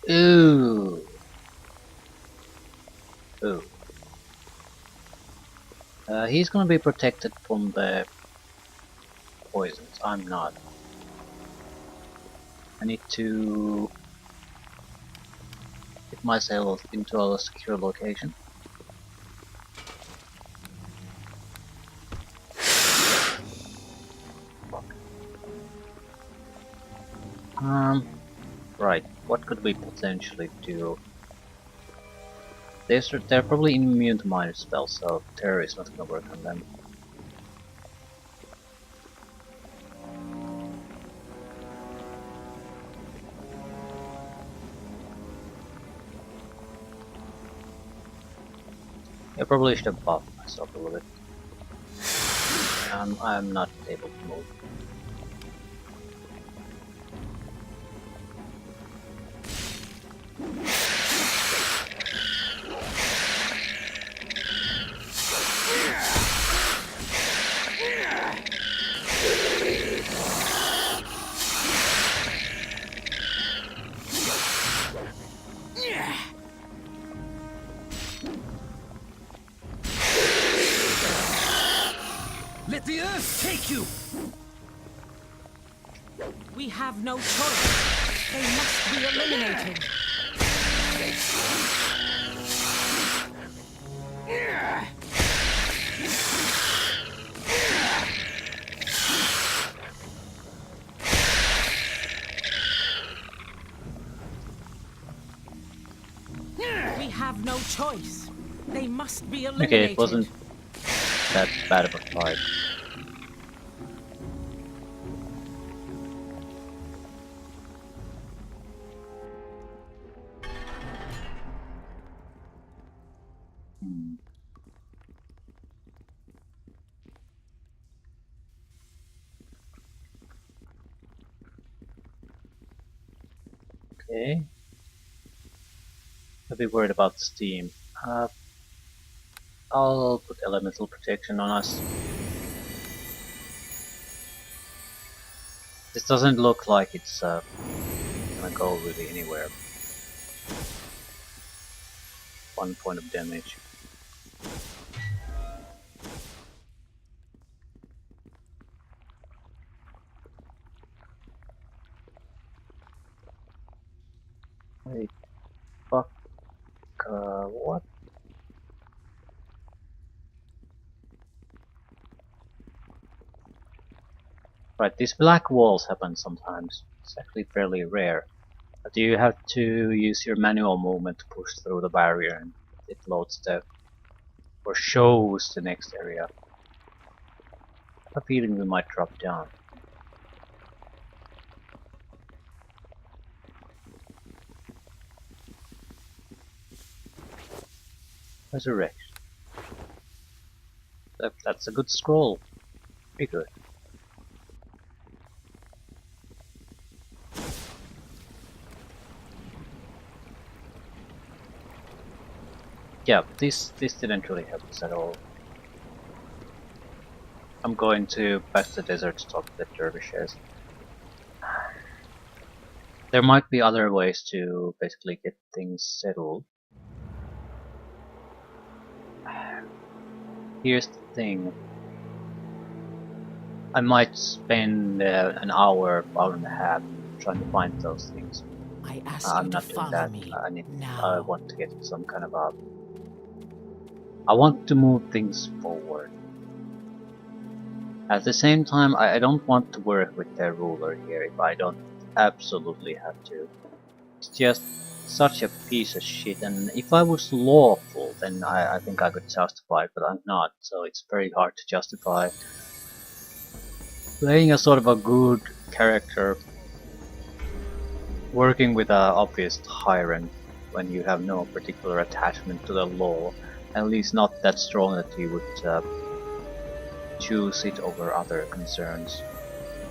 Ooh. Ooh. He's gonna be protected from the poisons. I'm not. I need to get myself into a secure location. Right. What could we potentially do? They're probably immune to minor spells, so terror is not gonna work on them. I probably should have buffed myself a little bit. I'm not able to move. Let the earth take you! We have no choice. They must be eliminated. We have no choice. They must be eliminated. Okay, it wasn't that bad of a fight. Okay. I'll be worried about Steam. I'll put elemental protection on us. This doesn't look like it's gonna go really anywhere. 1 point of damage. Wait, fuck, what? Right, these black walls happen sometimes. It's actually fairly rare. But you have to use your manual movement to push through the barrier and it loads the or shows the next area. I have a feeling we might drop down. Resurrection. That's a good scroll. Pretty good. Yeah, this didn't really help us at all. I'm going to back to the desert to talk to the dervishes. There might be other ways to basically get things settled. Here's the thing. I might spend an hour and a half trying to find those things. I ask you I'm to not doing follow that. me I now. want to get some kind of a. I want to move things forward. At the same time, I don't want to work with the ruler here if I don't absolutely have to. It's just such a piece of shit, and if I was lawful, then I think I could justify it, but I'm not, so it's very hard to justify. Playing a sort of a good character, working with an obvious tyrant when you have no particular attachment to the law, at least not that strong that you would choose it over other concerns.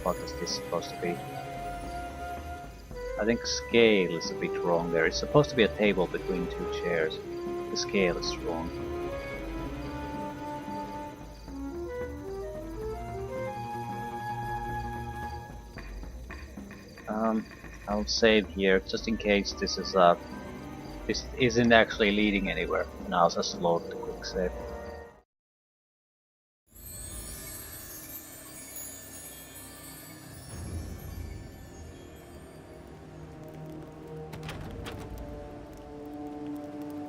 What is this supposed to be? I think scale is a bit wrong there. It's supposed to be a table between two chairs. The scale is wrong. I'll save here just in case this isn't actually leading anywhere, and I'll just load the quick save.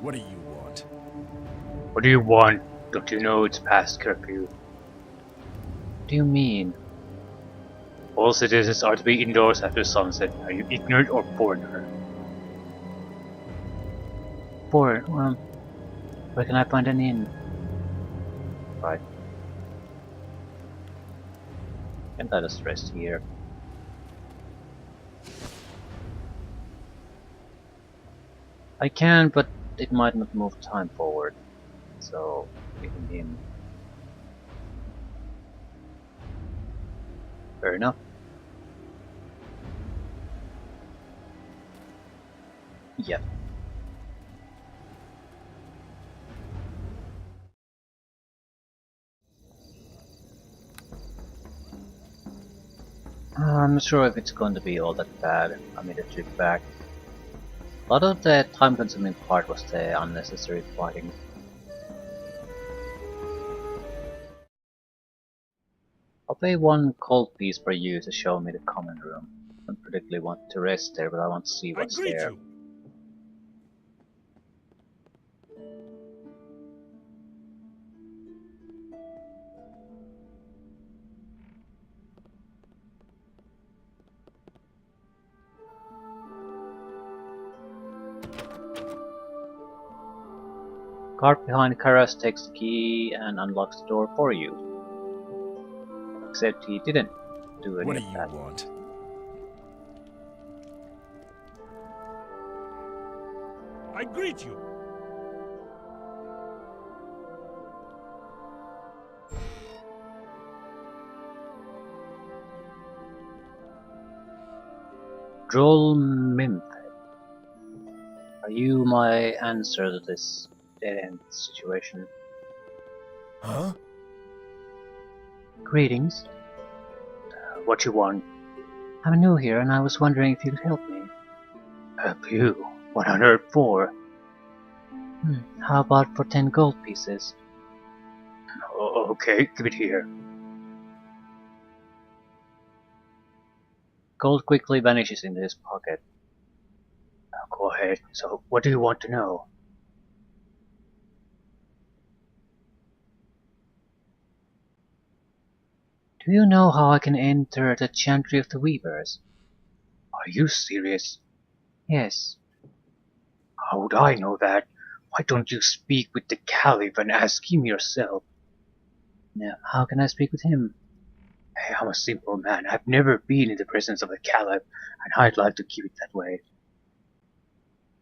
What do you want? What do you want? Don't you know it's past curfew? What do you mean? All citizens are to be indoors after sunset. Are you ignorant or foreigner? Foreign? Where can I find an inn? Right. Can't I just rest here? I can, but it might not move time forward. So, even him. Fair enough. Yep. I'm not sure if it's going to be all that bad. I made a trip back. A lot of the time-consuming part was the unnecessary fighting. I'll pay 1 gold piece per you to show me the common room. I don't particularly want to rest there, but I want to see I what's greet there. you. Guard behind Karas takes the key and unlocks the door for you. Except he didn't do any What of do you that. want? I greet you. Droll Mimp. Are you my answer to this dead-end situation? Huh? Greetings. What you want? I'm new here and I was wondering if you could help me. Help you? What on earth for? How about for 10 gold pieces? Okay, give it here. Gold quickly vanishes into his pocket. Go ahead. So, what do you want to know? Do you know how I can enter the Chantry of the Weavers? Are you serious? Yes. How would I know that? Why don't you speak with the Caliph and ask him yourself? Now, how can I speak with him? Hey, I'm a simple man. I've never been in the presence of the Caliph, and I'd like to keep it that way.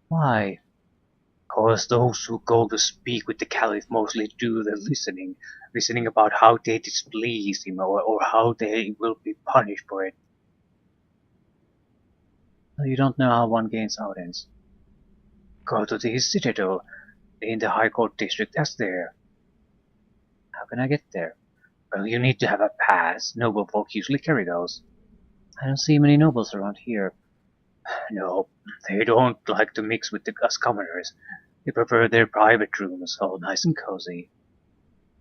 Why? Cause those who go to speak with the Caliph mostly do the listening about how they displease him or how they will be punished for it. So you don't know how one gains audience. Go to the Citadel in the High Court District as there. How can I get there? Well, you need to have a pass. Noble folk usually carry those. I don't see many nobles around here. No, they don't like to mix with us commoners. They prefer their private rooms, all nice and cozy.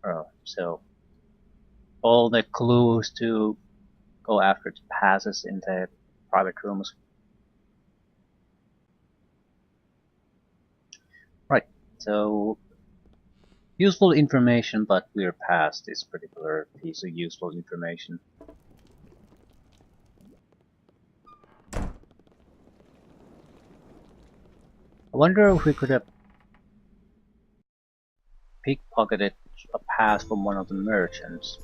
Oh, so all the clues to go after the passes in the private rooms. Right, so useful information, but we're past this particular piece of useful information. I wonder if we could have pickpocketed a pass from one of the merchants.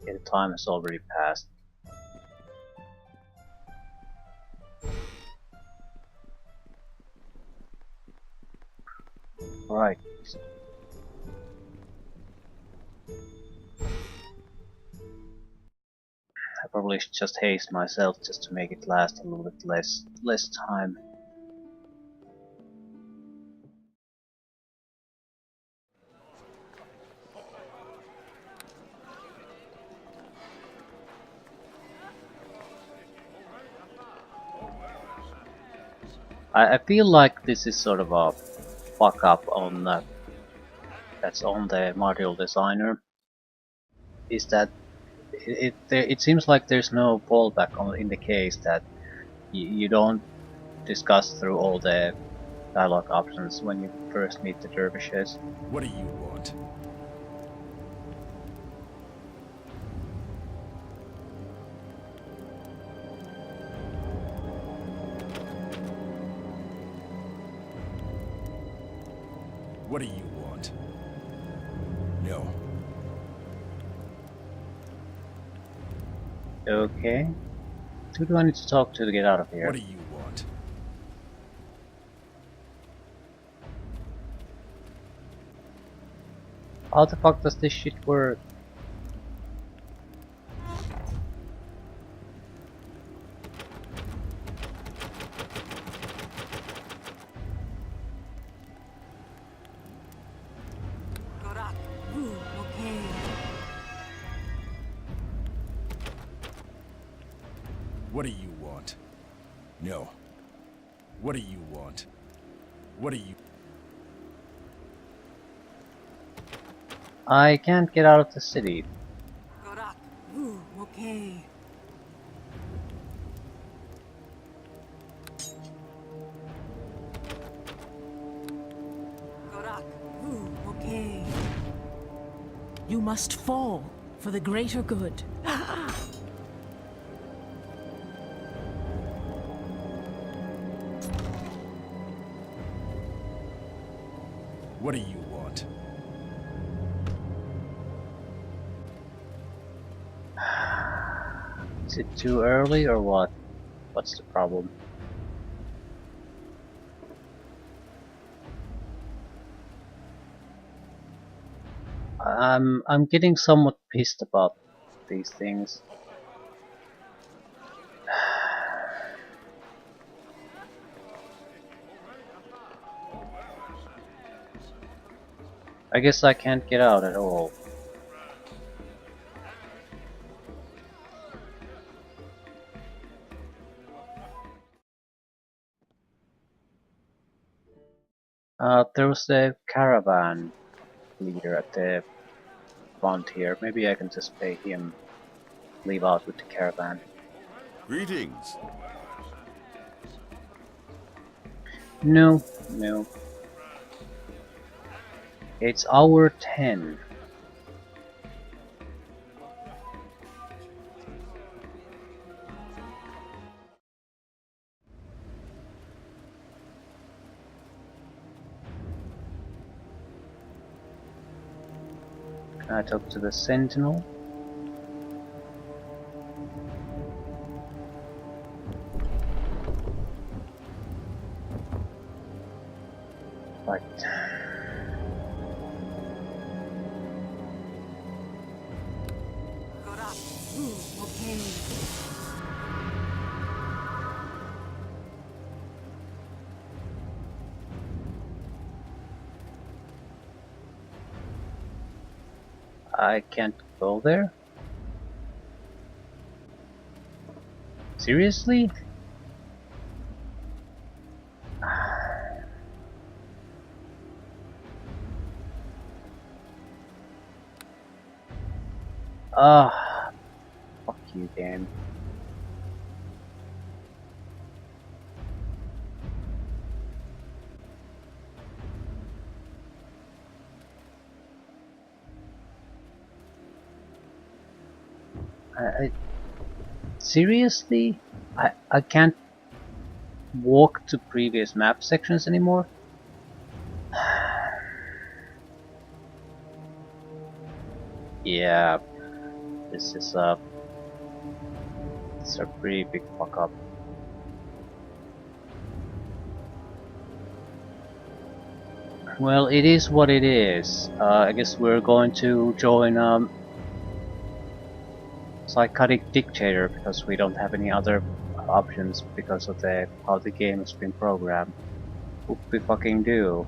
Yeah, the time has already passed. Alright. I probably should just haste myself just to make it last a little bit less time. I feel like this is sort of a fuck up on that's on the module designer. Is that it seems like there's no fallback on in the case that you don't discuss through all the dialogue options when you first meet the dervishes. What do you want? What do you want? No. Okay. Who do I need to talk to get out of here? What do you want? How the fuck does this shit work? What do you want? No. What do you want? What do you... I can't get out of the city. Okay. Okay. You must fall for the greater good. What do you want? Is it too early or what? What's the problem? I'm getting somewhat pissed about these things. I guess I can't get out at all. There was the caravan leader at the front here. Maybe I can just pay him, leave out with the caravan. Greetings. No, no. It's hour 10. Can I talk to the sentinel? Right. Okay. I can't go there? Seriously? Ah, fuck you, game. I seriously? I can't walk to previous map sections anymore? Yeah, this is it's a pretty big fuck up. Well, it is what it is. I guess we're going to join psychotic dictator because we don't have any other options because of the how the game has been programmed. What we fucking do?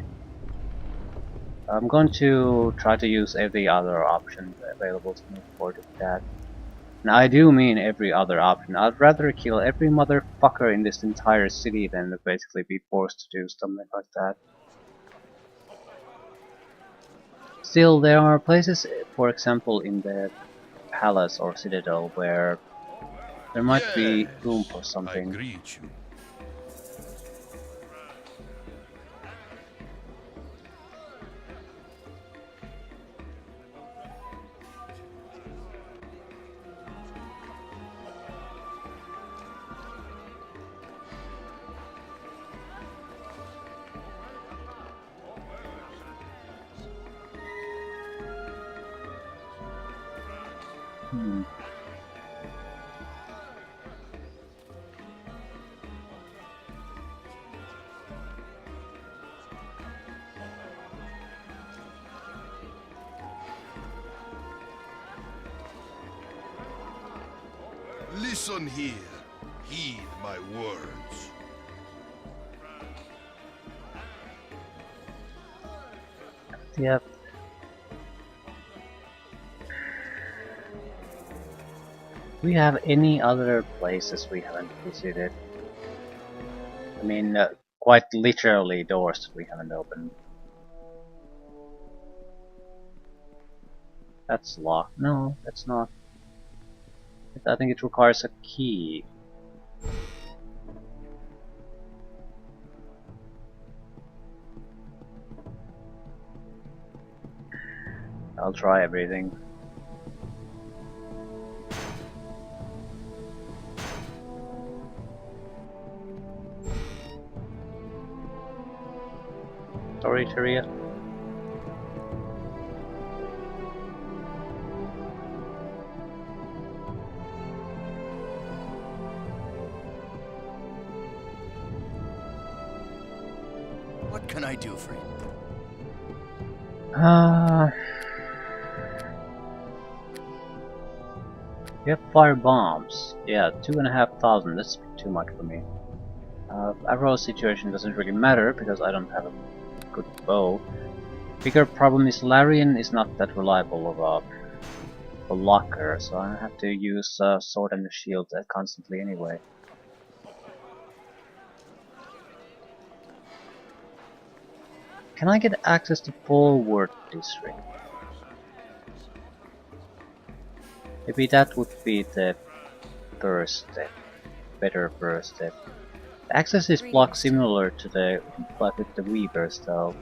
I'm going to try to use every other option available to me for that. And I do mean every other option. I'd rather kill every motherfucker in this entire city than to basically be forced to do something like that. Still, there are places, for example, in the palace or citadel where there might be room Yes, for I something. greet you. Hmm. Listen here. Heed my words. Yep. Do we have any other places we haven't visited? I mean, quite literally doors we haven't opened. That's locked. No, that's not. I think it requires a key. I'll try everything. Sorry, Tyria. What can I do for you? We have fire bombs. Yeah, 2,500. That's too much for me. Arrow situation doesn't really matter because I don't have a good bow. Bigger problem is Larian is not that reliable of a blocker, so I have to use sword and shield constantly anyway. Can I get access to forward district? Maybe that would be the first step. Better first step. The access is blocked similar to the like with the Weavers though.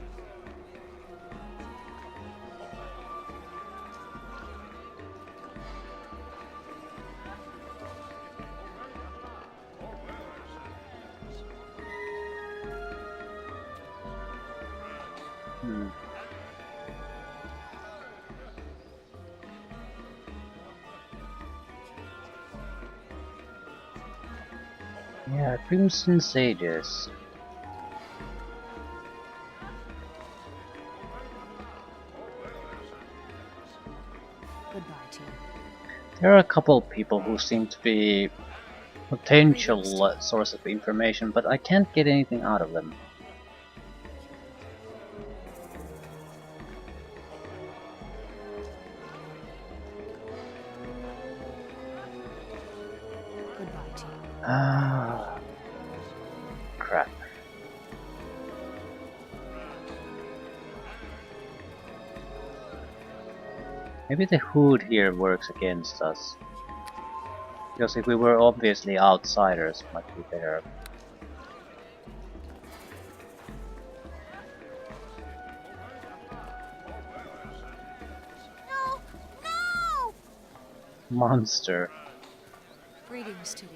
Hmm. Yeah, Crimson Sages. Goodbye to you. There are a couple of people who seem to be potential source of information, but I can't get anything out of them. Goodbye to you. Ah, crap. Maybe the hood here works against us. Because if we were obviously outsiders, it might be better. No! No! Monster. Greetings to you.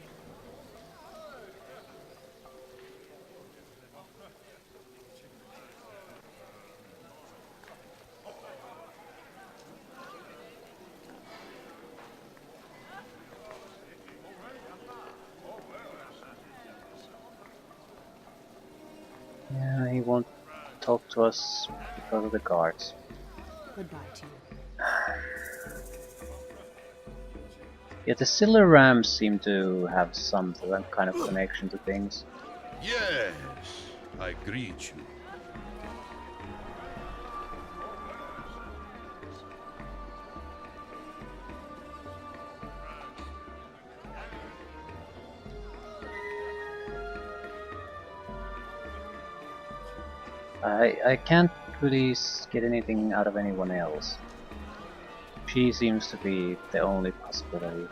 Yeah, he won't talk to us because of the guards. Goodbye to you. Yeah, the Siller Rams seem to have some kind of connection to things. Yes, I greet you. I can't really get anything out of anyone else. She seems to be the only possibility.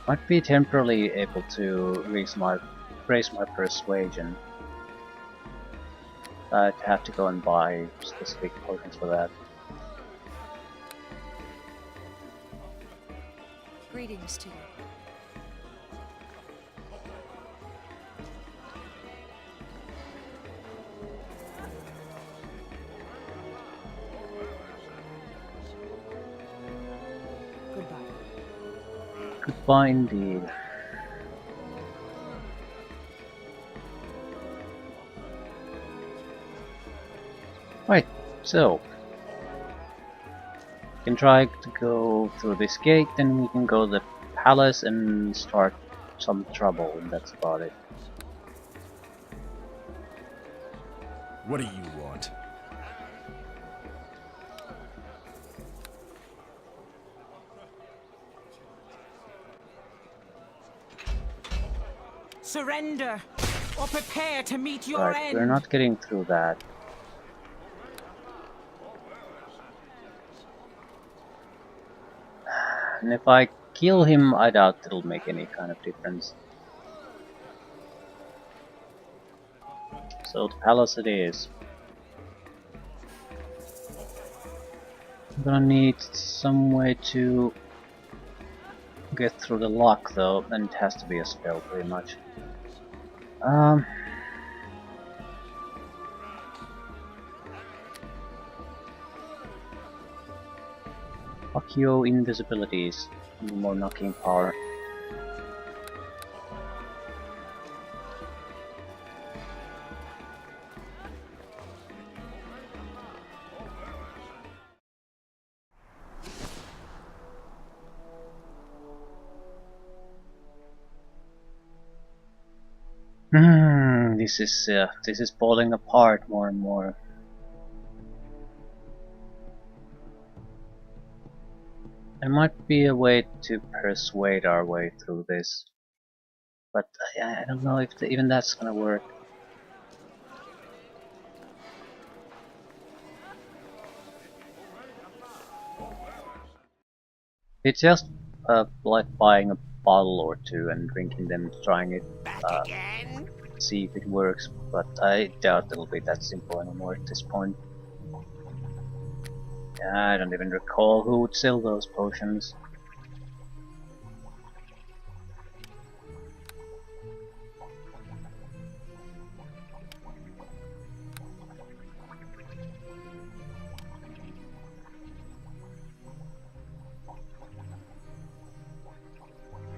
Might be temporarily able to raise my persuasion. I'd have to go and buy specific potions for that. Greetings to you. Goodbye. Goodbye indeed. Right, so we can try to go through this gate, then we can go to the palace and start some trouble, and that's about it. What do you want? Surrender, or prepare to meet your Right, end. we're not getting through that. And if I kill him, I doubt it'll make any kind of difference. So the palace it is. I'm gonna need some way to get through the lock though, and it has to be a spell pretty much. Fuck your invisibilities. More knocking power. This is falling apart more and more. There might be a way to persuade our way through this, but I don't know if even that's gonna work. It's just like buying a bottle or two and drinking them, trying it, see if it works, but I doubt it'll be that simple anymore at this point. I don't even recall who would sell those potions.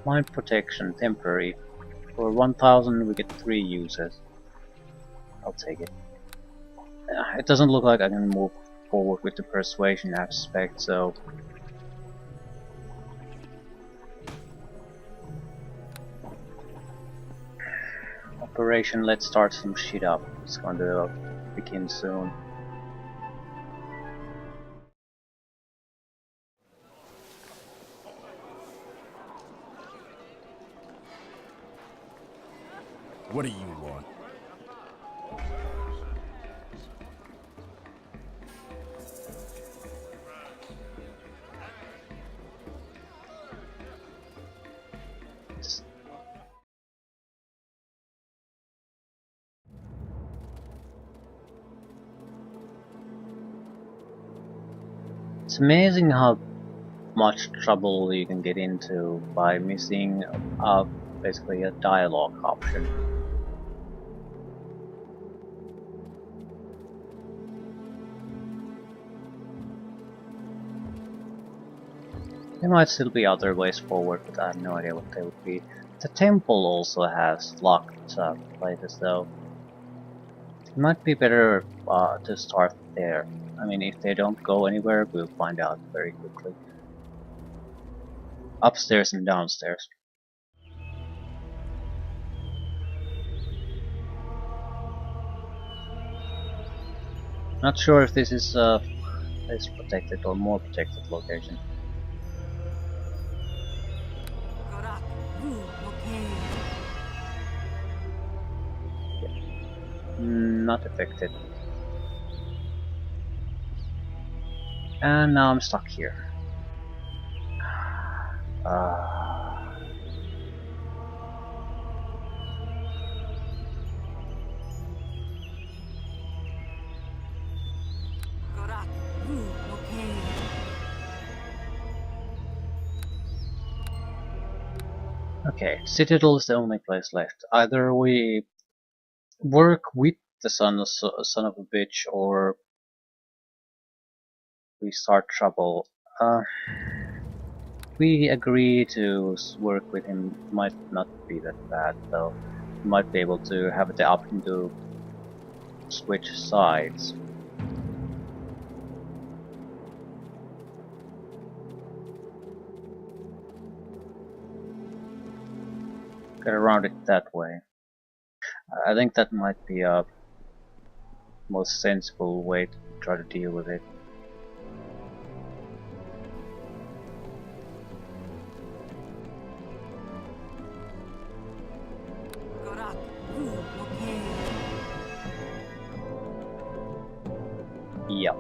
Mind protection, temporary. For 1000 we get 3 uses. I'll take it. It doesn't look like I can move forward with the persuasion aspect, so... Operation Let's Start Some Shit Up. It's going to begin soon. What do you want? It's amazing how much trouble you can get into by missing basically a dialogue option. There might still be other ways forward, but I have no idea what they would be. The temple also has locked places though. It might be better to start there. I mean, if they don't go anywhere, we'll find out very quickly. Upstairs and downstairs. Not sure if this is a less protected or more protected location. Not affected. And now I'm stuck here. Uh, Okay. okay, Citadel is the only place left. Either we work with the son of a bitch, or we start trouble. We agree to work with him. Might not be that bad though. We might be able to have the option to switch sides. Get around it that way. I think that might be a most sensible way to try to deal with it. Okay. Yeah.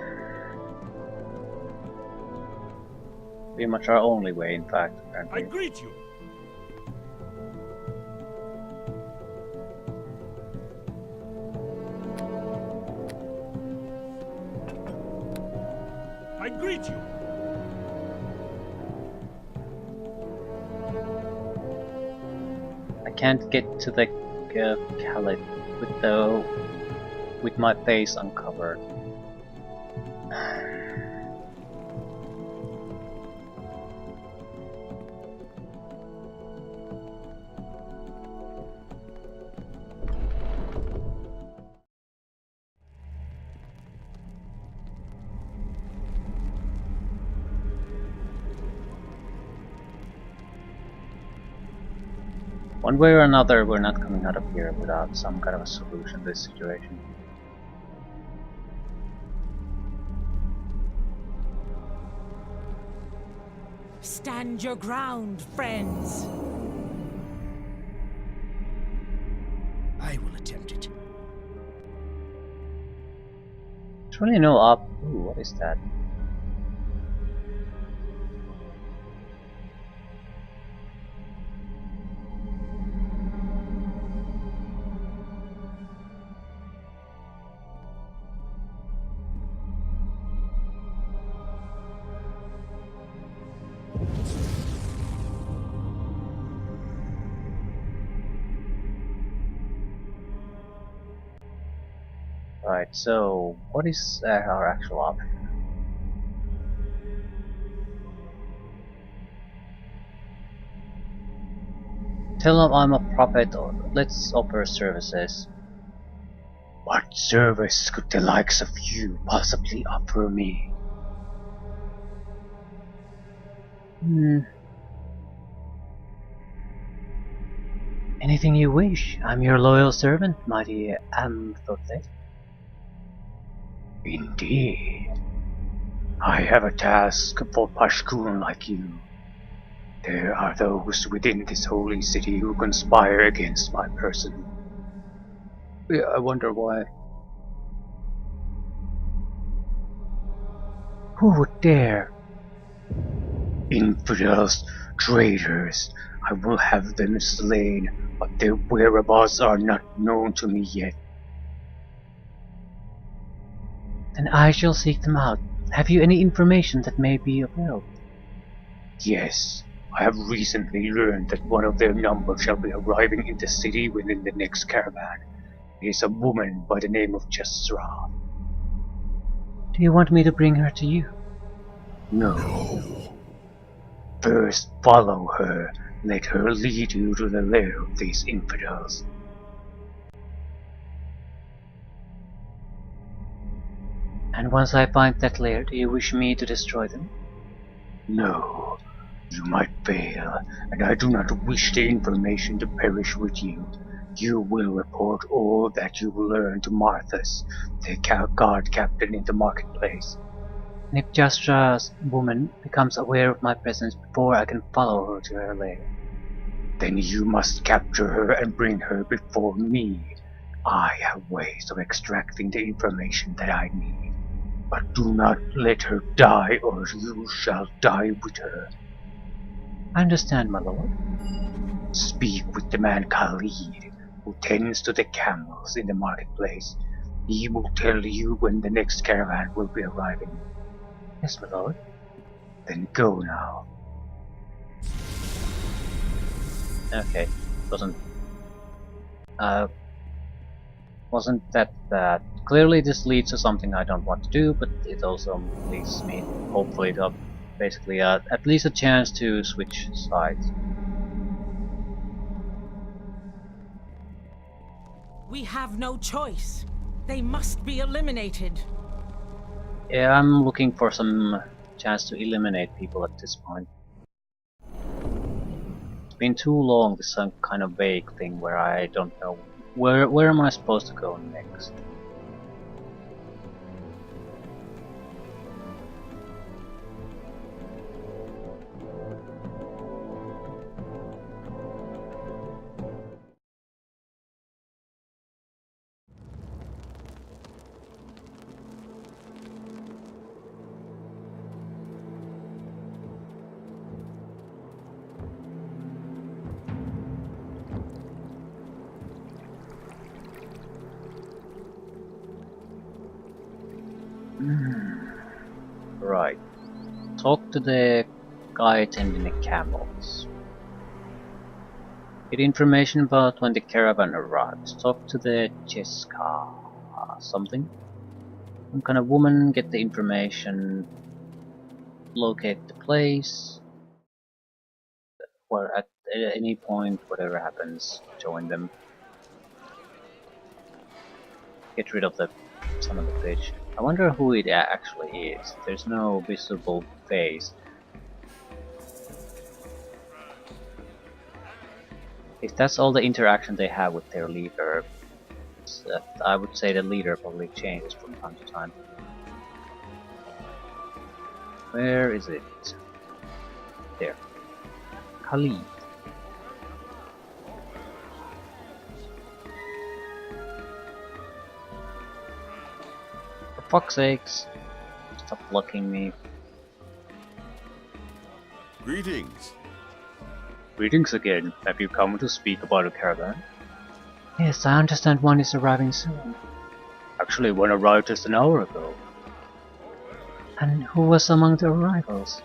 Pretty much our only way, in fact, I apparently. greet you. I greet you. I can't get to the Khalid with my face uncovered. One way or another, we're not coming out of here without some kind of a solution to this situation. Stand your ground, friends. I will attempt it. There's really no up. Ooh, what is that? Right, so what is our actual option? Tell them I'm a prophet, or let's offer services. What service could the likes of you possibly offer me? Anything you wish. I'm your loyal servant, mighty Amphothet. Indeed. I have a task for Pashkun like you. There are those within this holy city who conspire against my person. Yeah, I wonder why. Who would dare? Infidels, traitors. I will have them slain, but their whereabouts are not known to me yet. Then I shall seek them out. Have you any information that may be of help? Yes, I have recently learned that one of their number shall be arriving in the city within the next caravan. It is a woman by the name of Jasra. Do you want me to bring her to you? No. First follow her. Let her lead you to the lair of these infidels. And once I find that lair, do you wish me to destroy them? No. You might fail, and I do not wish the information to perish with you. You will report all that you learn to Marthas, the guard captain in the marketplace. And if Jastra's woman becomes aware of my presence before I can follow her to her lair, then you must capture her and bring her before me. I have ways of extracting the information that I need. But do not let her die, or you shall die with her. I understand, my lord. Speak with the man Khalid, who tends to the camels in the marketplace. He will tell you when the next caravan will be arriving. Yes, my lord. Then go now. Okay, wasn't uh wasn't that bad. Clearly this leads to something I don't want to do, but it also leads me hopefully to basically at least a chance to switch sides. We have no choice. They must be eliminated. Yeah, I'm looking for some chance to eliminate people at this point. It's been too long, this some kind of vague thing where I don't know where am I supposed to go next. Right. Talk to the guy tending the camels. Get information about when the caravan arrives. Talk to the Cheska something. Some kind of woman, get the information, locate the place, or at any point, whatever happens, join them. Get rid of the son of a bitch. I wonder who it actually is. There's no visible face. If that's all the interaction they have with their leader, I would say the leader probably changes from time to time. Where is it? There. Khalid. For fuck's sakes. Stop blocking me. Greetings. Greetings again. Have you come to speak about a caravan? Yes, I understand one is arriving soon. Actually, one arrived just an hour ago. And who was among the arrivals?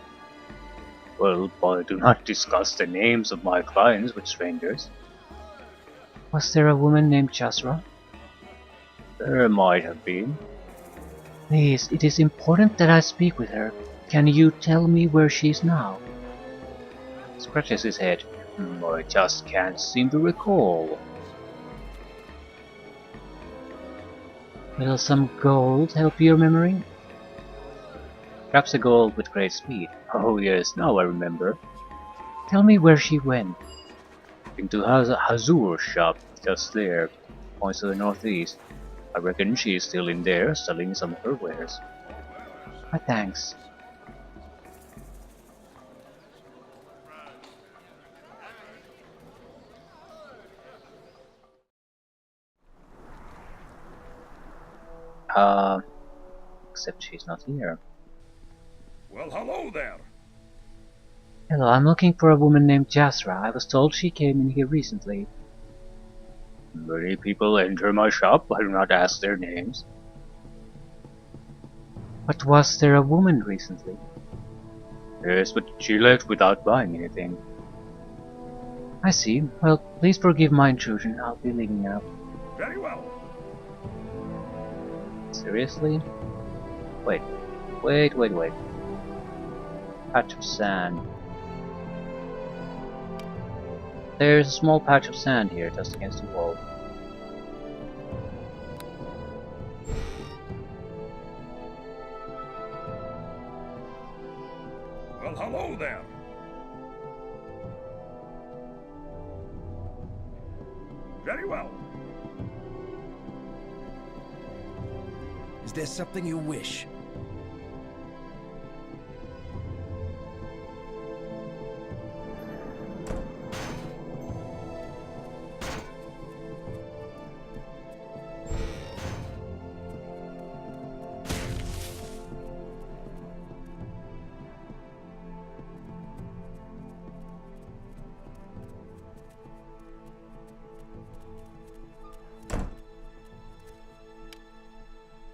Well, I do not discuss the names of my clients with strangers. Was there a woman named Jasra? There might have been. Please, it is important that I speak with her. Can you tell me where she is now? Scratches his head. I just can't seem to recall. Will some gold help your memory? Grabs the gold with great speed. Oh yes, now I remember. Tell me where she went. Into Hazur's shop, just there. Points to the northeast. I reckon she's still in there, selling some of her wares. My thanks. Except she's not here. Well, hello there. Hello, I'm looking for a woman named Jasra. I was told she came in here recently. Many people enter my shop. I do not ask their names. But was there a woman recently? Yes, but she left without buying anything. I see. Well, please forgive my intrusion. I'll be leaving now. Very well. Seriously? Wait. Patch of sand. There's a small patch of sand here just against the wall. Well, hello there. Very well. Is there something you wish?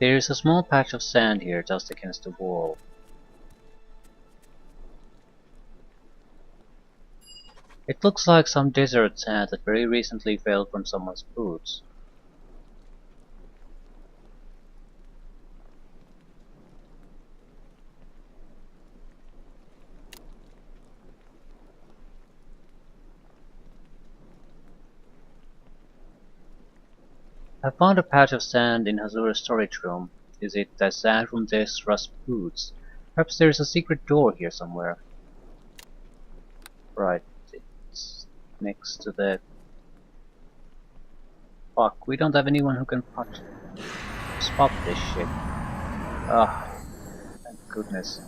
There's a small patch of sand here just against the wall. It looks like some desert sand that very recently fell from someone's boots. I found a patch of sand in Hazura's storage room. Is it the sand from Desra's boots? Perhaps there's a secret door here somewhere. Right, it's next to the... Fuck, we don't have anyone who can spot this shit. Ah, thank goodness.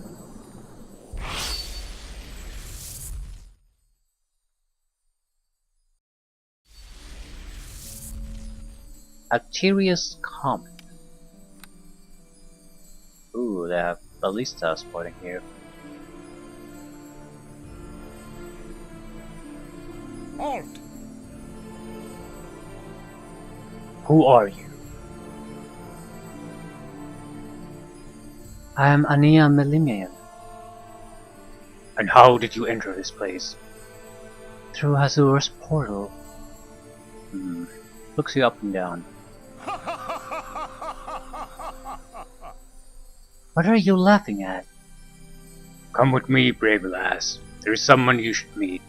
Alterius Comet. Ooh, they have ballistas pointing here. Halt! Who are you? I am Ania Melimian. And how did you enter this place? Through Hazur's portal. Looks you up and down. What are you laughing at? Come with me, brave lass. There is someone you should meet.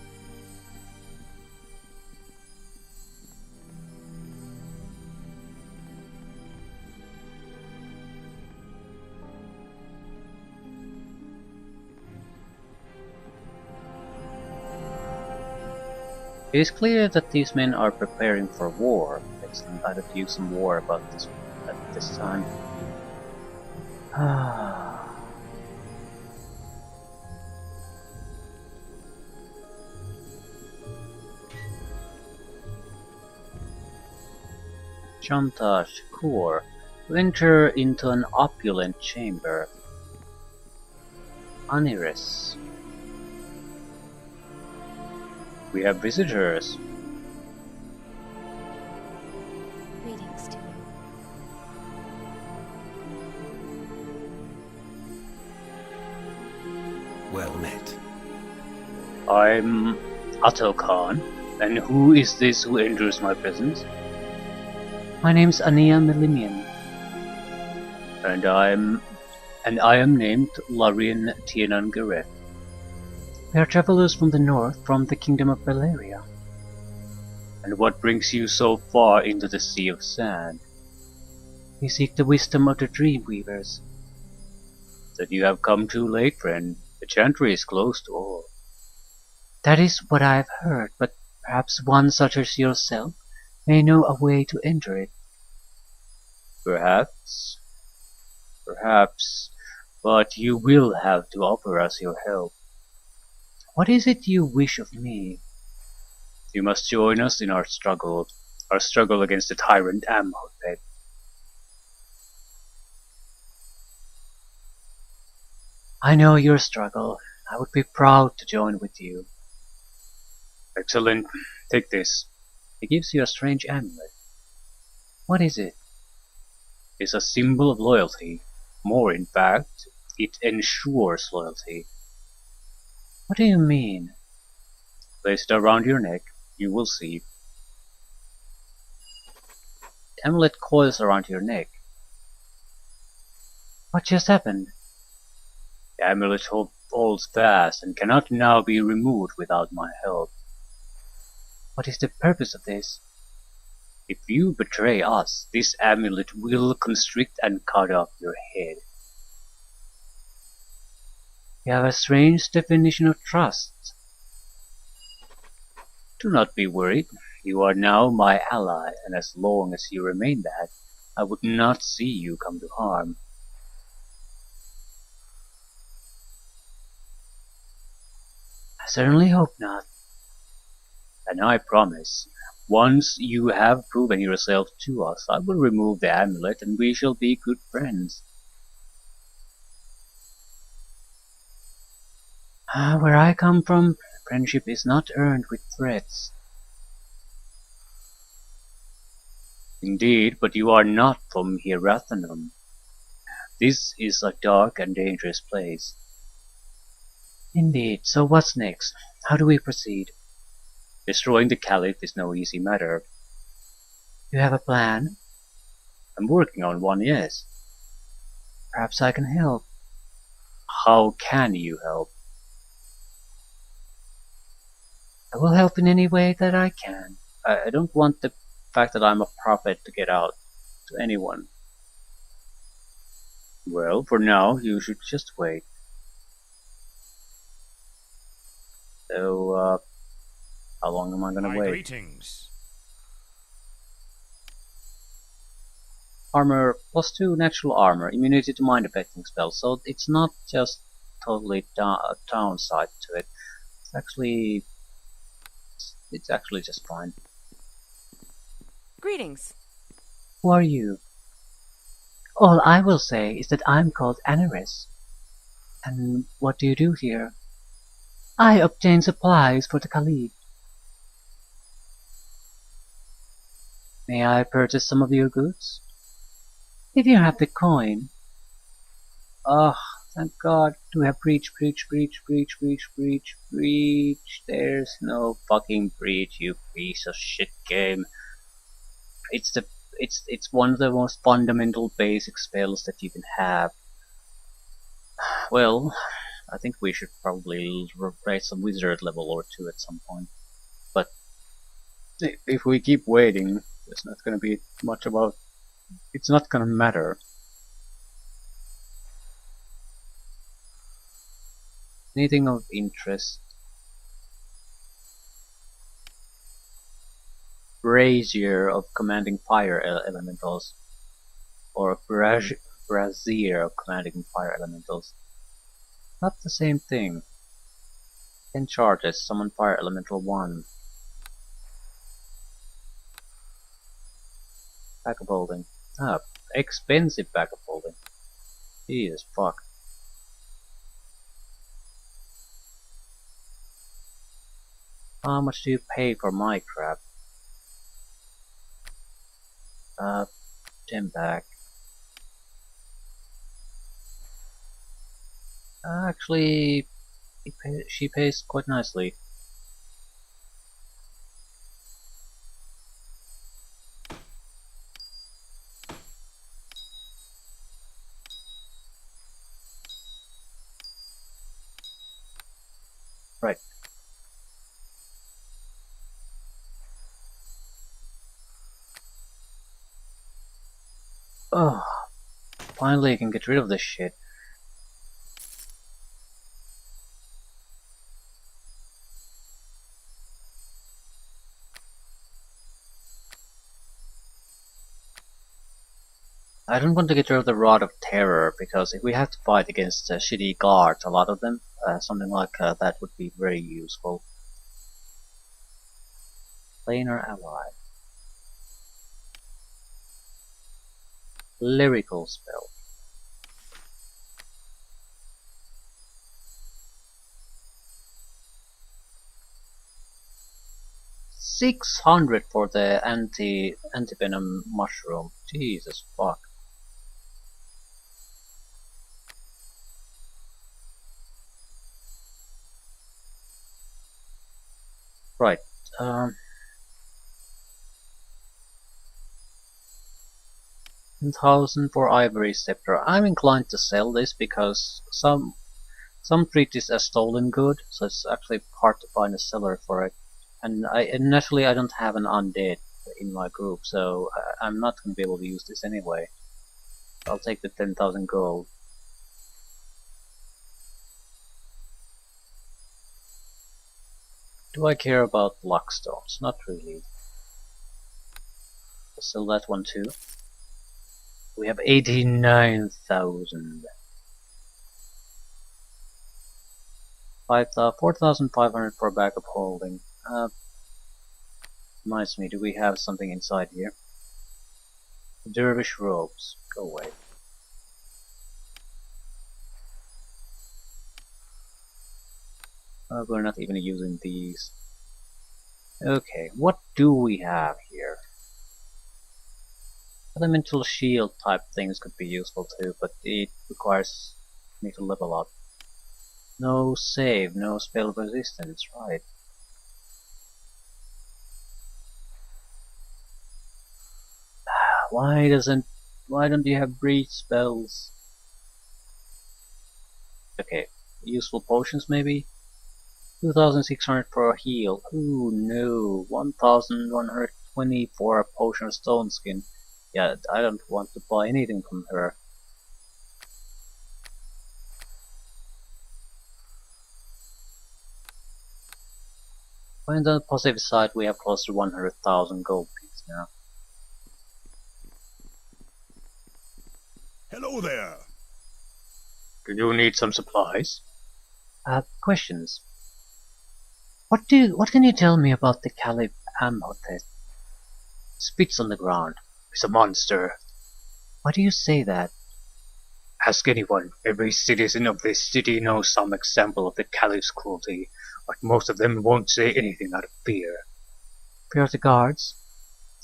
It is clear that these men are preparing for war. Excellent, I could use some war about this at this time. Chantage Core. To enter into an opulent chamber. Aniris. We have visitors. Greetings to you. Well met. I'm Ato Khan. And who is this who enters my presence? My name's Ania Melimian. And I am named Larian Tienan Gareth. We are travelers from the north, from the kingdom of Valeria. And what brings you so far into the sea of sand? We seek the wisdom of the Dreamweavers. Then you have come too late, friend. The chantry is closed to all. That is what I have heard, but perhaps one such as yourself may know a way to enter it. Perhaps. Perhaps. But you will have to offer us your help. What is it you wish of me? You must join us in our struggle against the tyrant Amhotep. I know your struggle. I would be proud to join with you. Excellent. Take this. It gives you a strange amulet. What is it? It's a symbol of loyalty. More, in fact, it ensures loyalty. What do you mean? Place it around your neck. You will see. The amulet coils around your neck. What just happened? The amulet holds fast and cannot now be removed without my help. What is the purpose of this? If you betray us, this amulet will constrict and cut off your head. You have a strange definition of trust. Do not be worried. You are now my ally, and as long as you remain that, I would not see you come to harm. I certainly hope not. And I promise, once you have proven yourself to us, I will remove the amulet and we shall be good friends. Where I come from, friendship is not earned with threats. Indeed, but you are not from Hirathanum. This is a dark and dangerous place. Indeed, so what's next? How do we proceed? Destroying the Caliph is no easy matter. You have a plan? I'm working on one, yes. Perhaps I can help. How can you help? I will help in any way that I can. I don't want the fact that I'm a prophet to get out to anyone. Well, for now, you should just wait. So, how long am I gonna My wait? greetings. Armor, +2 natural armor, immunity to mind affecting spells, so it's not just totally downside to it. It's actually just fine. Greetings. Who are you? All I will say is that I'm called Anaris. And what do you do here? I obtain supplies for the Caliph. May I purchase some of your goods? If you have the coin. Ah, thank God. Do we have breach, breach, breach, breach, breach, breach, breach? There's no fucking breach, you piece of shit game. It's one of the most fundamental basic spells that you can have. Well, I think we should probably raise some wizard level or two at some point. But if we keep waiting, there's not gonna be much about. It's not gonna matter. Anything of interest? Brazier of commanding fire elementals, or brazier of commanding fire elementals. Not the same thing. 10 charges, summon fire elemental 1. Backup holding. Ah, expensive backup holding. Jesus fuck. How much do you pay for my crap? 10 back. Actually, she pays quite nicely. Right. Oh, finally I can get rid of this shit. I don't want to get rid of the Rod of Terror, because if we have to fight against shitty guards, a lot of them, something like that would be very useful. Planar ally. Lyrical spell. $600 for the anti-venom mushroom. Jesus fuck. Right. Um, 10,000 for Ivory Scepter. I'm inclined to sell this because some treat this as stolen good, so it's actually hard to find a seller for it. And naturally I don't have an undead in my group, so I'm not going to be able to use this anyway. I'll take the 10,000 gold. Do I care about Luckstones? Not really. I'll sell that one too. We have 89,000. 4,500 for backup holding. Reminds me, do we have something inside here? Dervish robes. Go away. We're not even using these. Okay, what do we have here? Elemental shield type things could be useful too, but it requires me to level up. No save, no spell resistance, right. Why don't you have breach spells? Okay, useful potions maybe? 2600 for a heal. Ooh no, 1120 for a potion of stone skin. Yeah, I don't want to buy anything from her. On the positive side, we have close to 100,000 gold pieces now. Hello there. Do you need some supplies? Questions. What can you tell me about the Caliph Amhotep? Spits on the ground. He's a monster. Why do you say that? Ask anyone. Every citizen of this city knows some example of the Caliph's cruelty, but most of them won't say anything out of fear. Fear of the guards?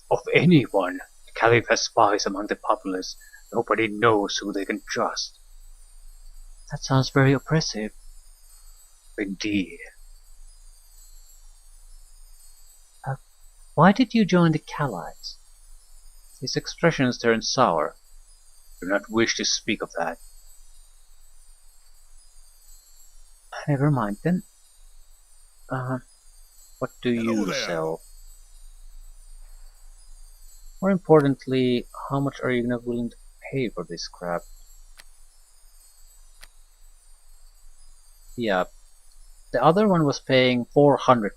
Of anyone. The Caliph has spies among the populace. Nobody knows who they can trust. That sounds very oppressive. Indeed. Why did you join the Caliphs? His expressions turned sour. Do not wish to speak of that. Never mind then. What do you sell? More importantly, how much are you not willing to pay for this crap? Yeah, the other one was paying 400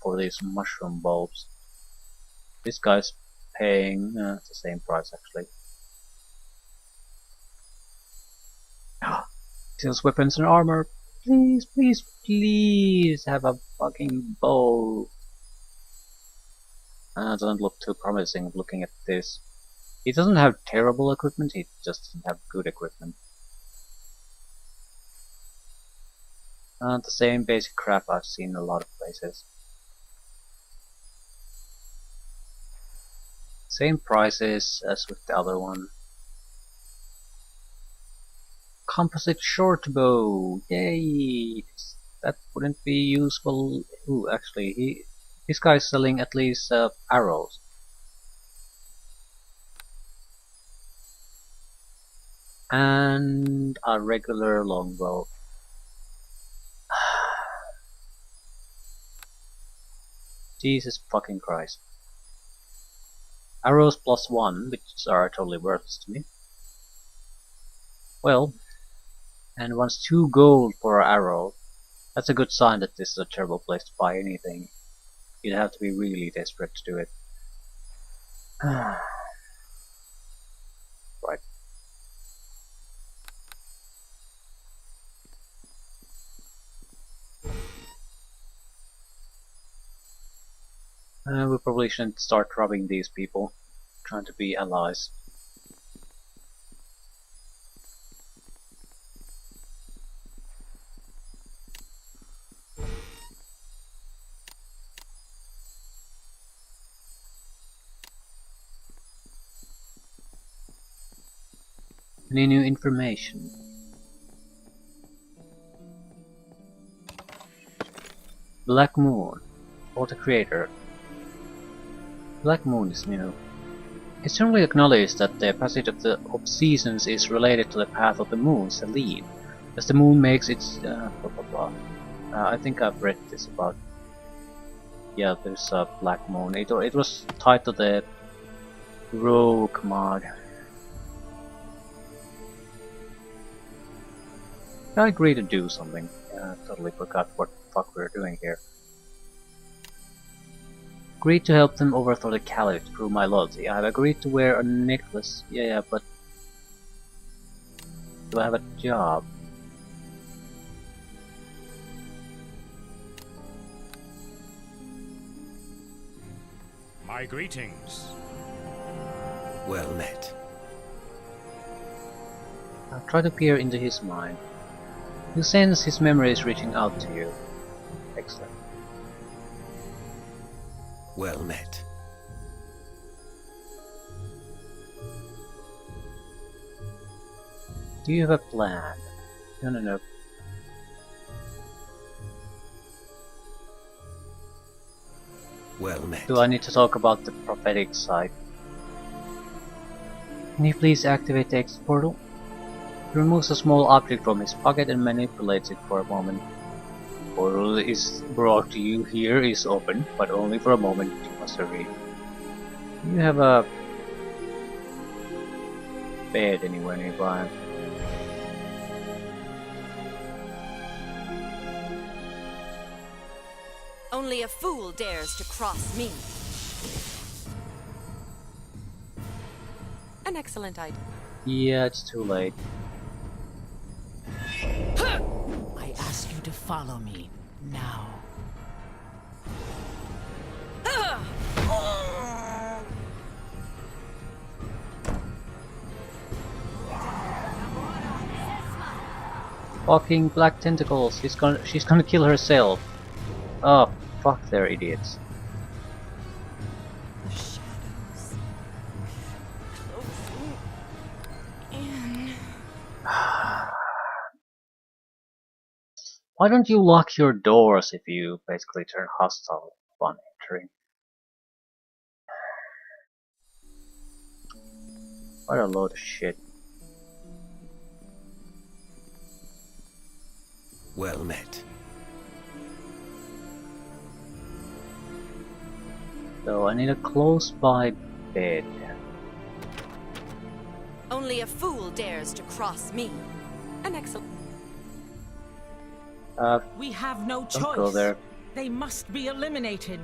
for these mushroom bulbs. This guy's paying the same price actually. Sales weapons and armor. Please, please, please have a fucking bow. Doesn't look too promising looking at this. He doesn't have terrible equipment, he just doesn't have good equipment. The same basic crap I've seen in a lot of places. Same prices as with the other one. Composite short bow, yay! That wouldn't be useful. Ooh, actually, this guy's selling at least arrows. And a regular longbow. Jesus fucking Christ. Arrows +1, which are totally worthless to me. Well, and wants 2 gold for an arrow. That's a good sign that this is a terrible place to buy anything. You'd have to be really desperate to do it. Right. We probably shouldn't start robbing these people, trying to be allies. Any new information? Black Moon. For the creator. Black Moon is new. It's generally acknowledged that the passage of seasons is related to the path of the moon, Selene, as the moon makes its blah blah blah. I think I've read this about. Yeah, there's a Black Moon. It was tied to the Rogue mod. I agree to do something. I totally forgot what the fuck we were doing here. Agreed to help them overthrow the Caliph to prove my loyalty. I've agreed to wear a necklace. Yeah, but do I have a job? My greetings. Well met. I'll try to peer into his mind. You sense his memory is reaching out to you. Excellent. Well met. Do you have a plan? No, no, no. Well met. Do I need to talk about the prophetic side? Can you please activate the exit portal? He removes a small object from his pocket and manipulates it for a moment. Portal is brought to you here is open, but only for a moment, you must hurry. Do you have a bed anywhere nearby? Only a fool dares to cross me. An excellent idea. Yeah, it's too late. I ask you to follow me now. Fucking black tentacles. She's gonna kill herself. Oh, fuck, they're idiots. The shadows. Closing in. Why don't you lock your doors if you basically turn hostile upon entering? What a load of shit. Well met. So I need a close-by bed. Only a fool dares to cross me. An excellent. We have no choice. Don't go there. They must be eliminated.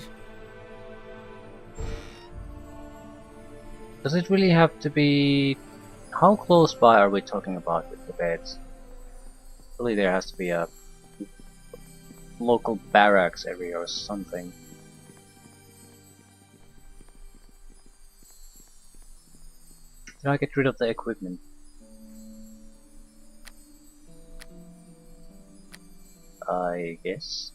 Does it really have to be... How close by are we talking about with the beds? Really, there has to be a local barracks area or something. Did I get rid of the equipment? I guess.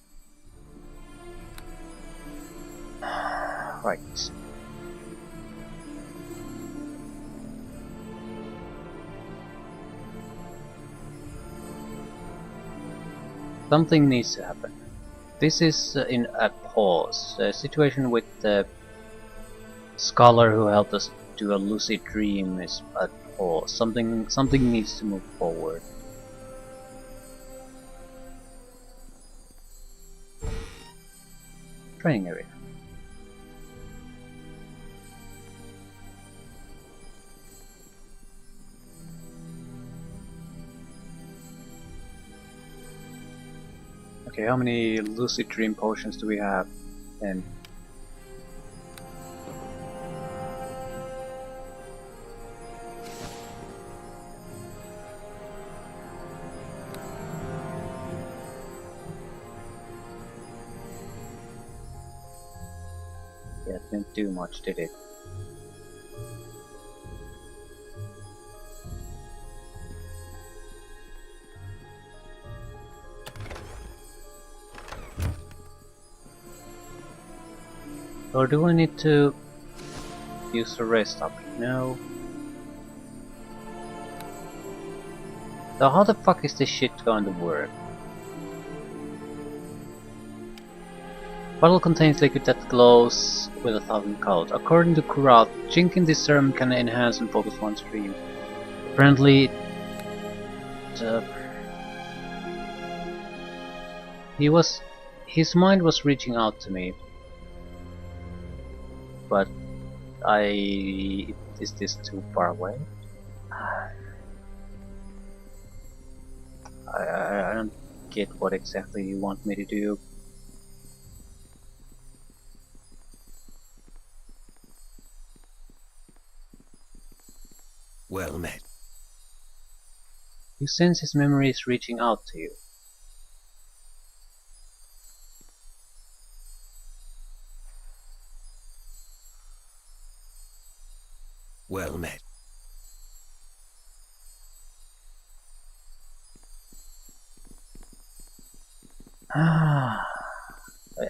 Right. Something needs to happen. This is in a pause. A situation with the scholar who helped us do a lucid dream is at pause. Something needs to move forward. Training area. Okay, how many lucid dream potions do we have? And yeah, it didn't do much, did it? Or do I need to use the rest up? No. So how the fuck is this shit going to work? Bottle contains liquid that glows with 1,000 colors. According to Kurat, drinking this serum can enhance and focus one's dream. Apparently, his mind was reaching out to me, but is this too far away? I don't get what exactly you want me to do. Well met. You sense his memory is reaching out to you. Well met. I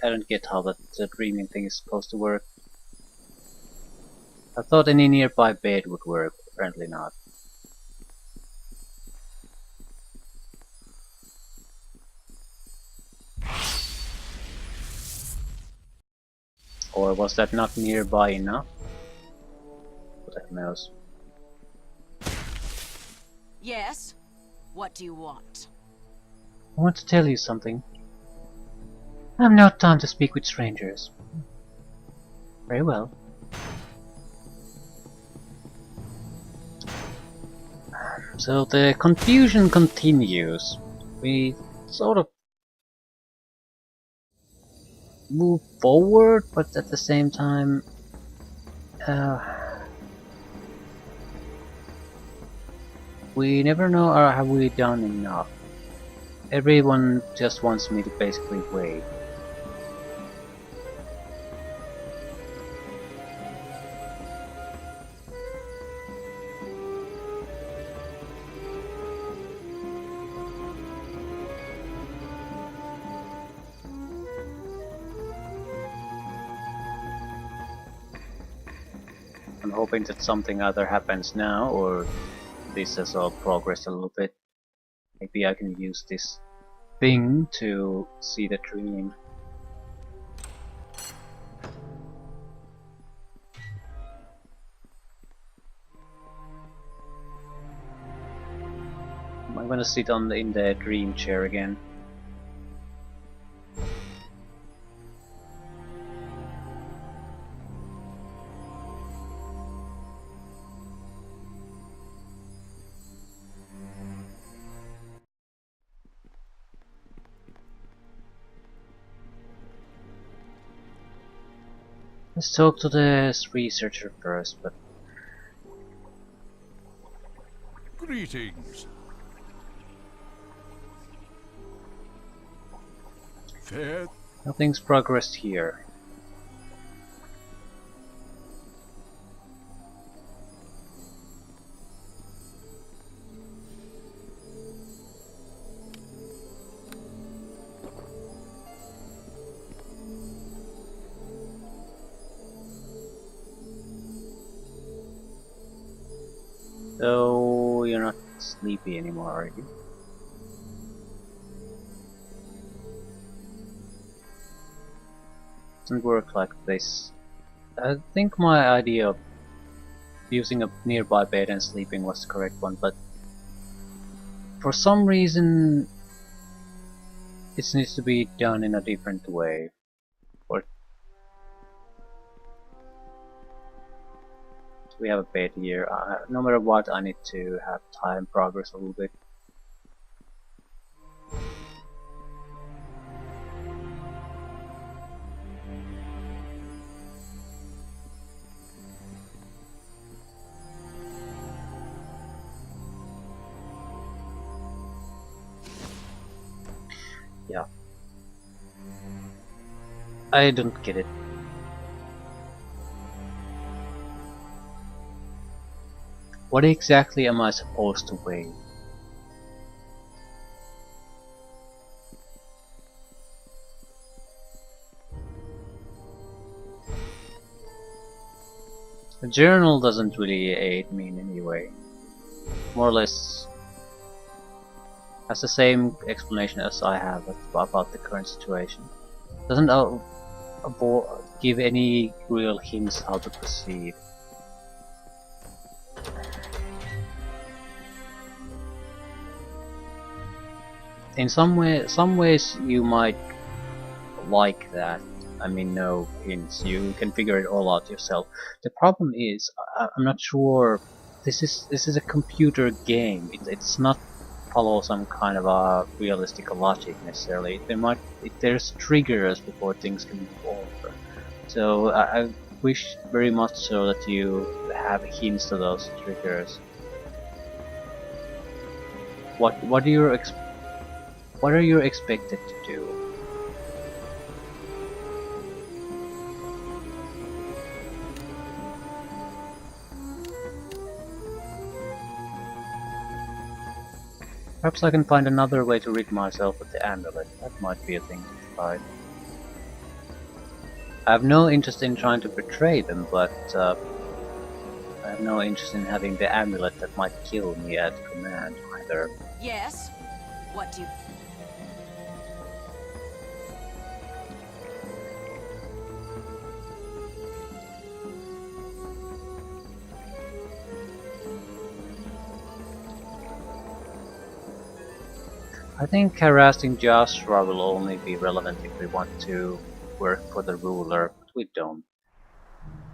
don't get how that dreaming thing is supposed to work. I thought any nearby bed would work, apparently not. Or was that not nearby enough? Who the hell knows? Yes? What do you want? I want to tell you something. I have no time to speak with strangers. Very well. So the confusion continues. We sort of move forward, but at the same time, we never know, or have we done enough? Everyone just wants me to basically wait. I'm hoping that something either happens now, or this has all progressed a little bit. Maybe I can use this thing to see the dream. I'm gonna sit in the dream chair again. Let's talk to this researcher first, but Greetings. Fair. nothing's progressed here. So you're not sleepy anymore, are you? Doesn't work like this. I think my idea of using a nearby bed and sleeping was the correct one, but for some reason it needs to be done in a different way. Or we have a bed here. No matter what, I need to have time progress a little bit. Yeah. I don't get it. What exactly am I supposed to weigh? The journal doesn't really aid me in any way. More or less has the same explanation as I have about the current situation. Doesn't give any real hints how to proceed. In some ways you might like that. I mean, no hints. You can figure it all out yourself. The problem is, I'm not sure. This is a computer game. It's not follow some kind of a realistic logic necessarily. There's triggers before things can move over. So I wish very much so that you have hints to those triggers. What are you expected to do? Perhaps I can find another way to rid myself of the amulet. That might be a thing to try. I have no interest in trying to betray them, but I have no interest in having the amulet that might kill me at command either. Yes? What do you... I think harassing Joshua will only be relevant if we want to work for the ruler, but we don't.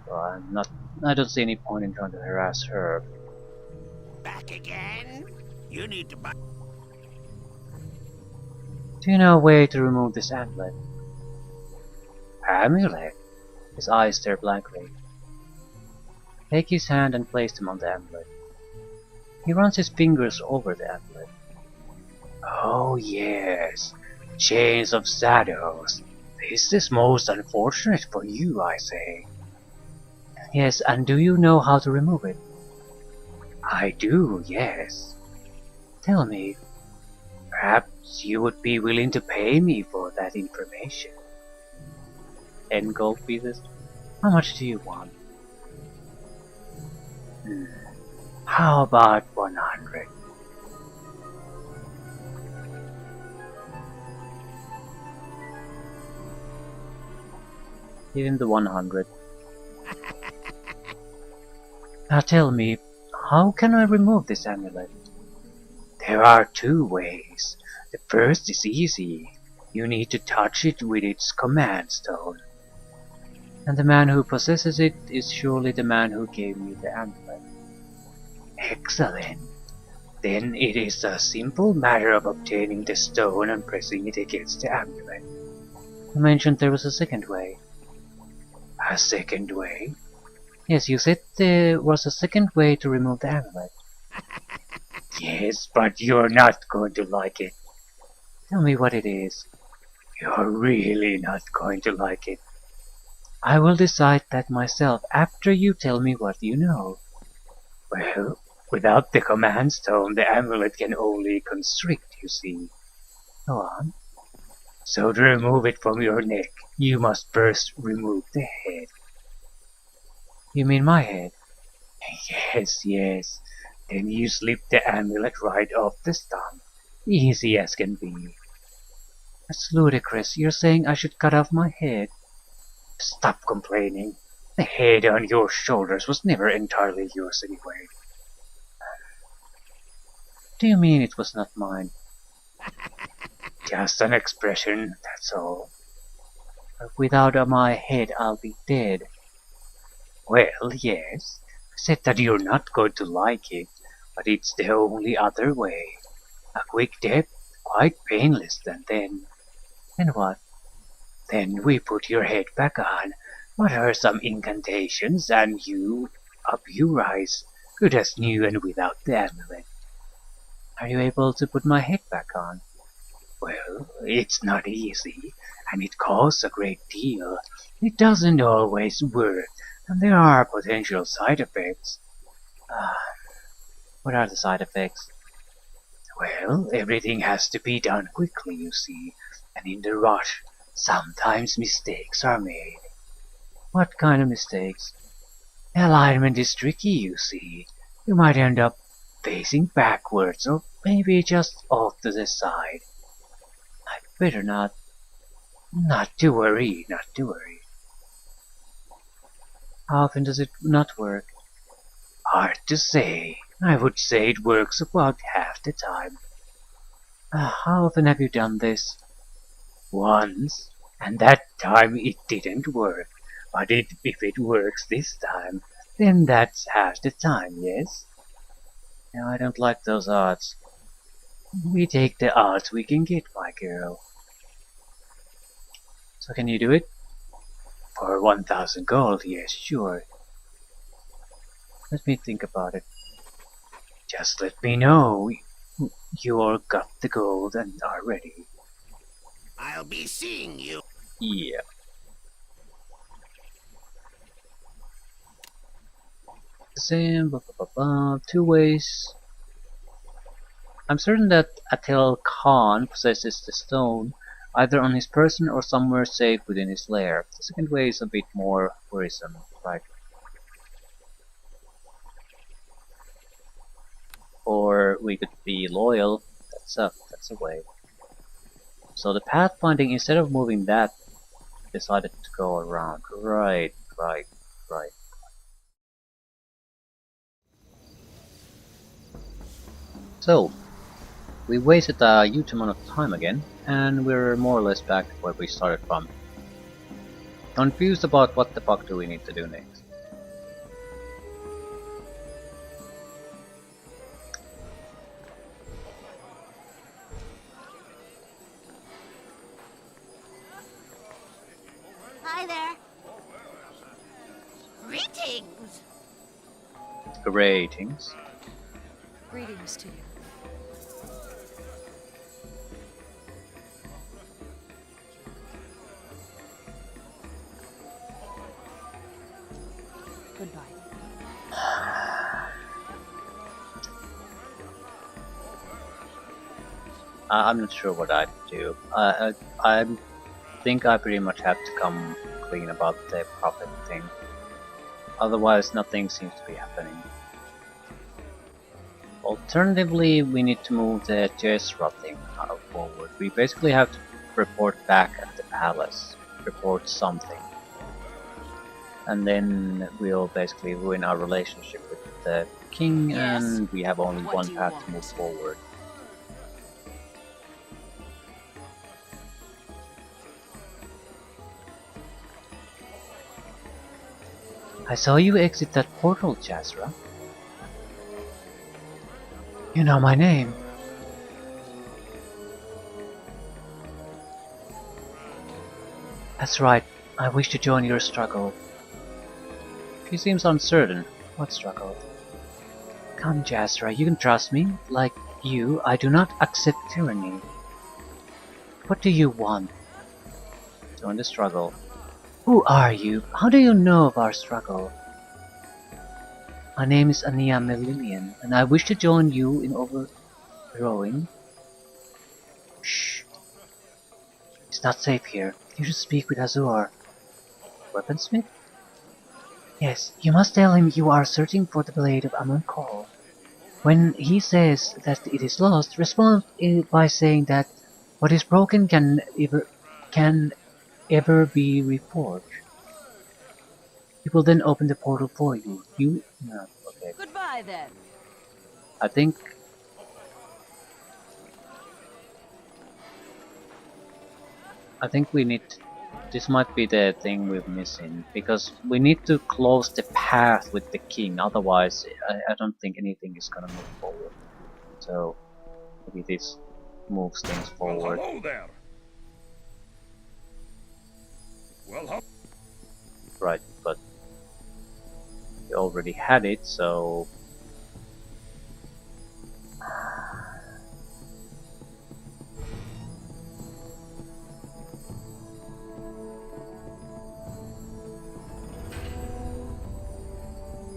So I don't see any point in trying to harass her. Back again? You need to buy. Do you know a way to remove this amulet? Amulet? His eyes stare blankly. Take his hand and place them on the amulet. He runs his fingers over the amulet. Oh yes, Chains of Shadows. This is most unfortunate for you, I say. Yes, and do you know how to remove it? I do, yes. Tell me, perhaps you would be willing to pay me for that information. 10 gold pieces? How much do you want? How about 100? Give him the 100. Now tell me, how can I remove this amulet? There are two ways. The first is easy. You need to touch it with its command stone. And the man who possesses it is surely the man who gave me the amulet. Excellent. Then it is a simple matter of obtaining the stone and pressing it against the amulet. You mentioned there was a second way. A second way? Yes, you said there was a second way to remove the amulet. Yes, but you're not going to like it. Tell me what it is. You're really not going to like it. I will decide that myself after you tell me what you know. Well, without the command stone, the amulet can only constrict, you see. Go on. So to remove it from your neck, you must first remove the head. You mean my head? Yes, yes. Then you slip the amulet right off the stump. Easy as can be. That's ludicrous. You're saying I should cut off my head? Stop complaining. The head on your shoulders was never entirely yours anyway. Do you mean it was not mine? Just an expression, that's all. But without my head, I'll be dead. Well, yes. I said that you're not going to like it, but it's the only other way. A quick death, quite painless, and then... Then what? Then we put your head back on, mutter some incantations, and up you rise, good as new and without the amulet. Are you able to put my head back on? Well, it's not easy, and it costs a great deal. It doesn't always work, and there are potential side effects. What are the side effects? Well, everything has to be done quickly, you see, and in the rush, sometimes mistakes are made. What kind of mistakes? Alignment is tricky, you see. You might end up facing backwards, or maybe just off to the side. I'd better not. Not to worry, not to worry. How often does it not work? Hard to say. I would say it works about half the time. How often have you done this? Once, and that time it didn't work. But if it works this time, then that's half the time, yes? No, I don't like those odds. We take the odds we can get, my girl. So can you do it? For 1,000 gold, yes, sure. Let me think about it. Just let me know you all got the gold and are ready. I'll be seeing you. Yeah. Same, blah, blah, blah, blah. 2 ways. I'm certain that Atel Khan possesses the stone, either on his person or somewhere safe within his lair. The second way is a bit more worrisome, right? Or we could be loyal. That's a way. So the pathfinding, instead of moving that, decided to go around. Right. So, We wasted a huge amount of time again, and we're more or less back where we started from. Confused about what the fuck do we need to do next. Hi there. Greetings. Ratings. Greetings to you. Goodbye. I'm not sure what I'd do. I think I pretty much have to come clean about the profit thing. Otherwise, nothing seems to be happening. Alternatively, we need to move the Jesra thing forward. We basically have to report back at the palace. Report something. And then we'll basically ruin our relationship with the king, Yes. and we have only What one do you path want? to move forward. I saw you exit that portal, Jazra. You know my name. That's right. I wish to join your struggle. She seems uncertain. What struggle? Come, Jazra, you can trust me. Like you, I do not accept tyranny. What do you want? Join the struggle. Who are you? How do you know of our struggle? My name is Ania Melimian, and I wish to join you in overthrowing. Shh. It's not safe here. You should speak with Azur. Weaponsmith? Yes, you must tell him you are searching for the blade of Amon Kol. When he says that it is lost, respond by saying that what is broken can ever be reforged. He will then open the portal for you. No, okay. Goodbye then. I think we need. This might be the thing we're missing, because we need to close the path with the king. Otherwise, I don't think anything is gonna move forward. So maybe this moves things Well, forward. hello there. Well, hello. Right, but we already had it, so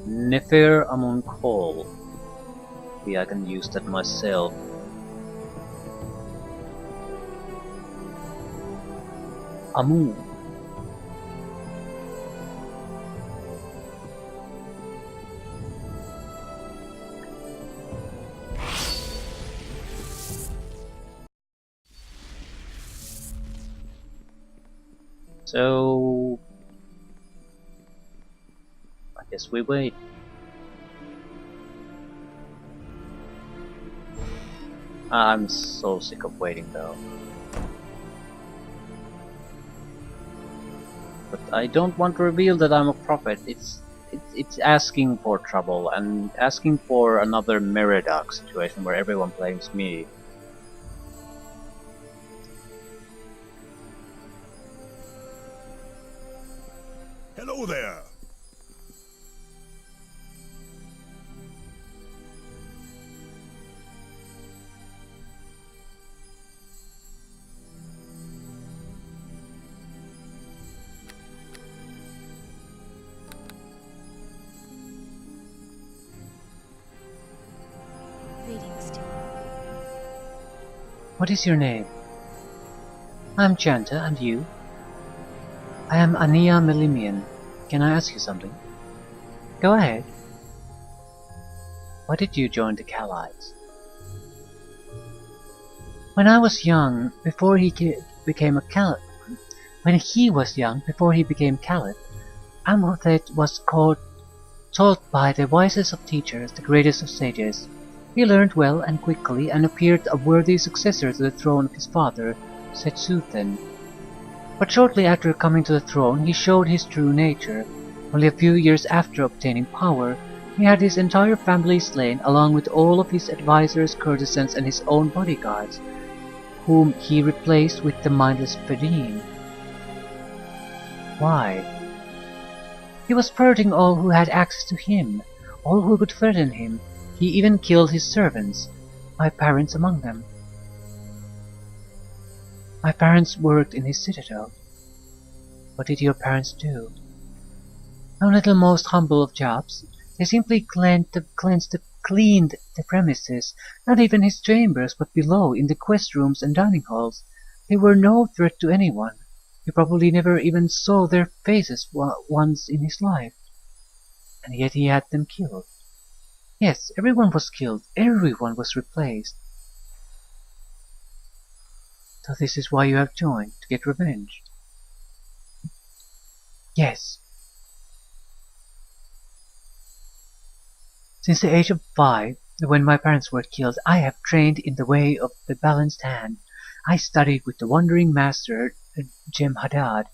Nefer Amon Kol. Maybe I can use that myself. Amun. So I guess we wait. I'm so sick of waiting though. But I don't want to reveal that I'm a prophet. It's asking for trouble and asking for another Meridoc situation where everyone blames me. Hello there. Greetings to you. What is your name? I'm Chanta, and you? I am Ania Melimian. Can I ask you something? Go ahead. Why did you join the Khalites? When I was young, before he became a Caliph, when he was young, before he became Caliph, Amorthet was taught by the wisest of teachers, the greatest of sages. He learned well and quickly and appeared a worthy successor to the throne of his father, Setsuten. But shortly after coming to the throne he showed his true nature. Only a few years after obtaining power, he had his entire family slain along with all of his advisors, courtesans, and his own bodyguards, whom he replaced with the mindless Perrine. Why? He was purging all who had access to him, all who could threaten him. He even killed his servants, my parents among them. My parents worked in his citadel. What did your parents do? No little most humble of jobs. They simply cleaned the premises, not even his chambers, but below, in the quest rooms and dining halls. They were no threat to anyone. He probably never even saw their faces once in his life. And yet he had them killed. Yes, everyone was killed. Everyone was replaced. So this is why you have joined, to get revenge. Yes. Since the age of 5, when my parents were killed, I have trained in the way of the balanced hand. I studied with the wandering master, Jem'Hadad,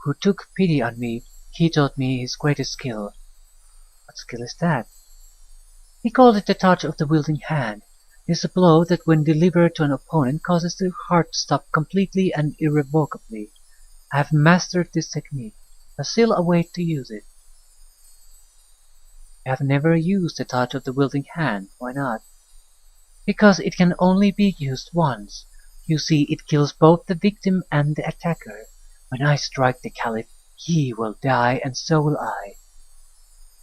who took pity on me. He taught me his greatest skill. What skill is that? He called it the touch of the wielding hand. It is a blow that when delivered to an opponent causes the heart to stop completely and irrevocably. I have mastered this technique, but still await to use it. I have never used the touch of the wielding hand. Why not? Because it can only be used once. You see, it kills both the victim and the attacker. When I strike the Caliph, he will die and so will I.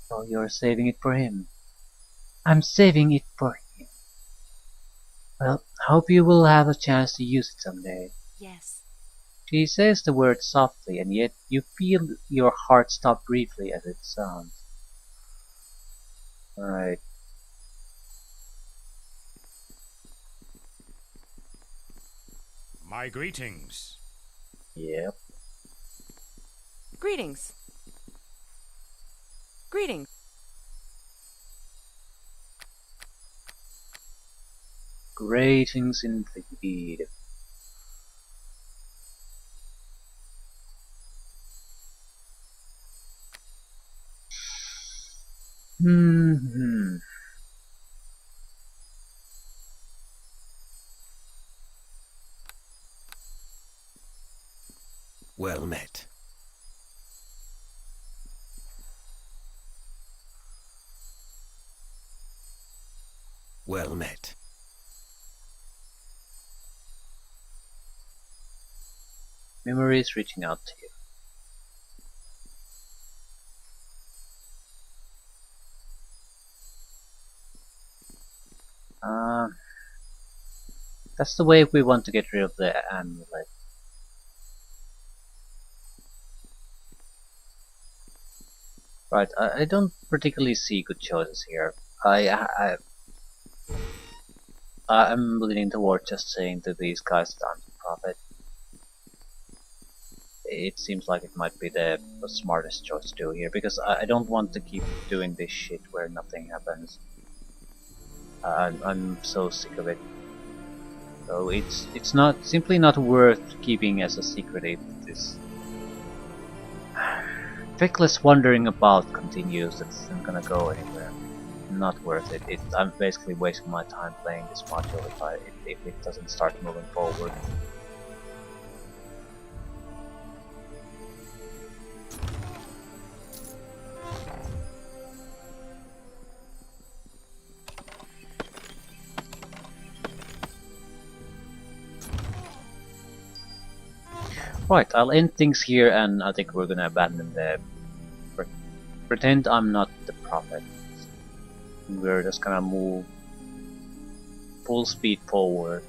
So you're saving it for him. I'm saving it for him. Well, hope you will have a chance to use it someday. Yes. She says the word softly, and yet you feel your heart stop briefly as it sounds. Alright. My greetings. Yep. Greetings. Greetings. Greetings indeed. Hmm. Well met. Well met. Memories reaching out to you. That's the way if we want to get rid of the amulet. Right, I don't particularly see good choices here. I'm leaning toward just saying to these guys that I'm the prophet. It seems like it might be the smartest choice to do here, because I don't want to keep doing this shit where nothing happens. I'm so sick of it. So it's not simply not worth keeping as a secret if this feckless wandering about continues. That's not gonna go anywhere. Not worth it. I'm basically wasting my time playing this module if it doesn't start moving forward. Right, I'll end things here, and I think we're gonna abandon the pretend I'm not the prophet. We're just gonna move full speed forward.